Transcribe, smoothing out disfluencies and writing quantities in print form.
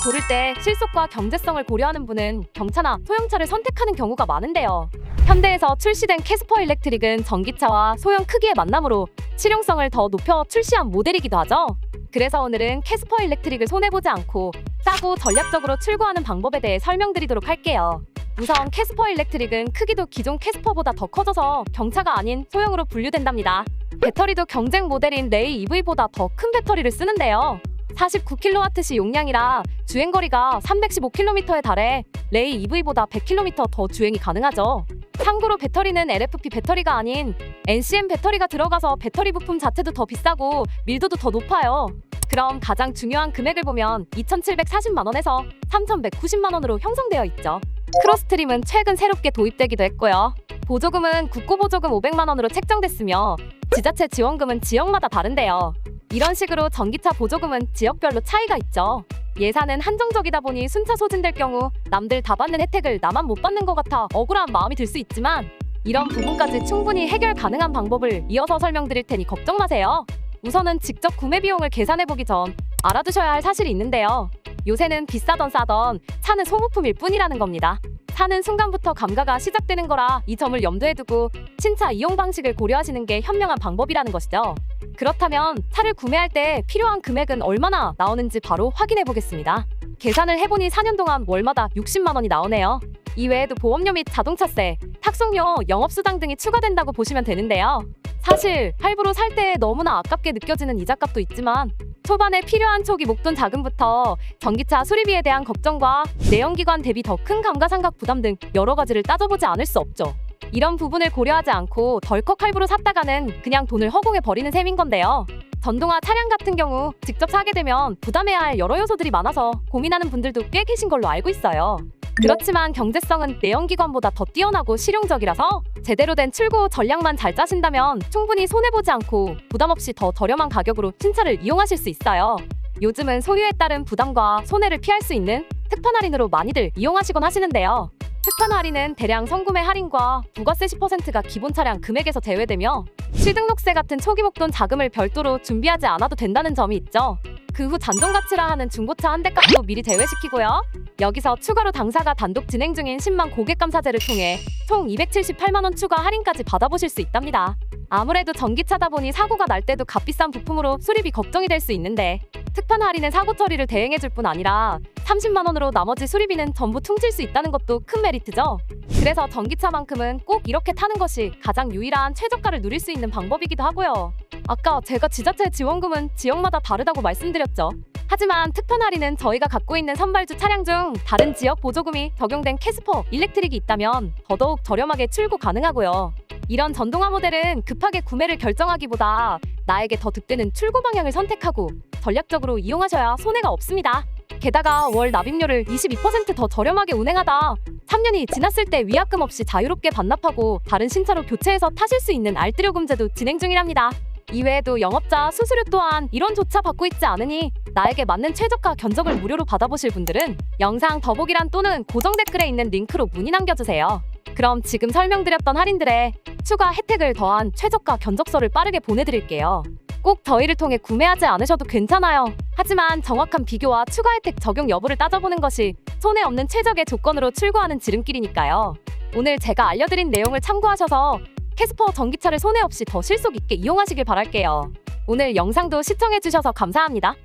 고를 때 실속과 경제성을 고려하는 분은 경차나 소형차를 선택하는 경우가 많은데요. 현대에서 출시된 캐스퍼 일렉트릭은 전기차와 소형 크기의 만남으로 실용성을 더 높여 출시한 모델이기도 하죠. 그래서 오늘은 캐스퍼 일렉트릭을 손해보지 않고 싸고 전략적으로 출고하는 방법에 대해 설명드리도록 할게요. 우선 캐스퍼 일렉트릭은 크기도 기존 캐스퍼보다 더 커져서 경차가 아닌 소형으로 분류된답니다. 배터리도 경쟁 모델인 레이 EV보다 더 큰 배터리를 쓰는데요. 49kWh 용량이라 주행거리가 315km에 달해 레이 EV보다 100km 더 주행이 가능하죠. 참고로 배터리는 LFP 배터리가 아닌 NCM 배터리가 들어가서 배터리 부품 자체도 더 비싸고 밀도도 더 높아요. 그럼 가장 중요한 금액을 보면 2,740만원에서 3,190만원으로 형성되어 있죠. 크로스트림은 최근 새롭게 도입되기도 했고요. 보조금은 국고보조금 500만원으로 책정됐으며 지자체 지원금은 지역마다 다른데요. 이런 식으로 전기차 보조금은 지역별로 차이가 있죠. 예산은 한정적이다 보니 순차 소진될 경우 남들 다 받는 혜택을 나만 못 받는 것 같아 억울한 마음이 들 수 있지만 이런 부분까지 충분히 해결 가능한 방법을 이어서 설명드릴 테니 걱정 마세요. 우선은 직접 구매 비용을 계산해보기 전 알아두셔야 할 사실이 있는데요. 요새는 비싸던 싸던 차는 소모품일 뿐이라는 겁니다. 사는 순간부터 감가가 시작되는 거라 이 점을 염두에 두고 신차 이용 방식을 고려하시는 게 현명한 방법이라는 것이죠. 그렇다면 차를 구매할 때 필요한 금액은 얼마나 나오는지 바로 확인해 보겠습니다. 계산을 해보니 4년 동안 월마다 60만 원이 나오네요. 이외에도 보험료 및 자동차세, 탁송료, 영업수당 등이 추가된다고 보시면 되는데요. 사실 할부로 살 때 너무나 아깝게 느껴지는 이자값도 있지만 초반에 필요한 초기 목돈 자금부터 전기차 수리비에 대한 걱정과 내연기관 대비 더 큰 감가상각 부담 등 여러 가지를 따져보지 않을 수 없죠. 이런 부분을 고려하지 않고 덜컥 할부로 샀다가는 그냥 돈을 허공에 버리는 셈인 건데요. 전동화 차량 같은 경우 직접 사게 되면 부담해야 할 여러 요소들이 많아서 고민하는 분들도 꽤 계신 걸로 알고 있어요. 그렇지만 경제성은 내연기관보다 더 뛰어나고 실용적이라서 제대로 된 출고 전략만 잘 짜신다면 충분히 손해보지 않고 부담 없이 더 저렴한 가격으로 신차를 이용하실 수 있어요. 요즘은 소유에 따른 부담과 손해를 피할 수 있는 특판 할인으로 많이들 이용하시곤 하시는데요. 특판 할인은 대량 선구매 할인과 부가세 10%가 기본 차량 금액에서 제외되며 취등록세 같은 초기 목돈 자금을 별도로 준비하지 않아도 된다는 점이 있죠. 그 후 잔존가치라 하는 중고차 한 대 값도 미리 제외시키고요. 여기서 추가로 당사가 단독 진행 중인 10만 고객 감사제를 통해 총 278만 원 추가 할인까지 받아보실 수 있답니다. 아무래도 전기차다 보니 사고가 날 때도 값비싼 부품으로 수리비 걱정이 될 수 있는데 특판 할인은 사고 처리를 대행해줄 뿐 아니라 30만 원으로 나머지 수리비는 전부 퉁칠 수 있다는 것도 큰 메리트죠. 그래서 전기차만큼은 꼭 이렇게 타는 것이 가장 유일한 최저가를 누릴 수 있는 방법이기도 하고요. 아까 제가 지자체 지원금은 지역마다 다르다고 말씀드렸죠. 하지만 특판 할인은 저희가 갖고 있는 선발주 차량 중 다른 지역 보조금이 적용된 캐스퍼 일렉트릭이 있다면 더더욱 저렴하게 출고 가능하고요. 이런 전동화 모델은 급하게 구매를 결정하기보다 나에게 더 득되는 출고 방향을 선택하고 전략적으로 이용하셔야 손해가 없습니다. 게다가 월 납입료를 22% 더 저렴하게 운행하다 3년이 지났을 때 위약금 없이 자유롭게 반납하고 다른 신차로 교체해서 타실 수 있는 알뜰요금제도 진행 중이랍니다. 이외에도 영업자 수수료 또한 이론조차 받고 있지 않으니 나에게 맞는 최저가 견적을 무료로 받아보실 분들은 영상 더보기란 또는 고정 댓글에 있는 링크로 문의 남겨주세요. 그럼 지금 설명드렸던 할인들에 추가 혜택을 더한 최저가 견적서를 빠르게 보내드릴게요. 꼭 저희를 통해 구매하지 않으셔도 괜찮아요. 하지만 정확한 비교와 추가 혜택 적용 여부를 따져보는 것이 손해 없는 최적의 조건으로 출고하는 지름길이니까요. 오늘 제가 알려드린 내용을 참고하셔서 캐스퍼 전기차를 손해 없이 더 실속 있게 이용하시길 바랄게요. 오늘 영상도 시청해주셔서 감사합니다.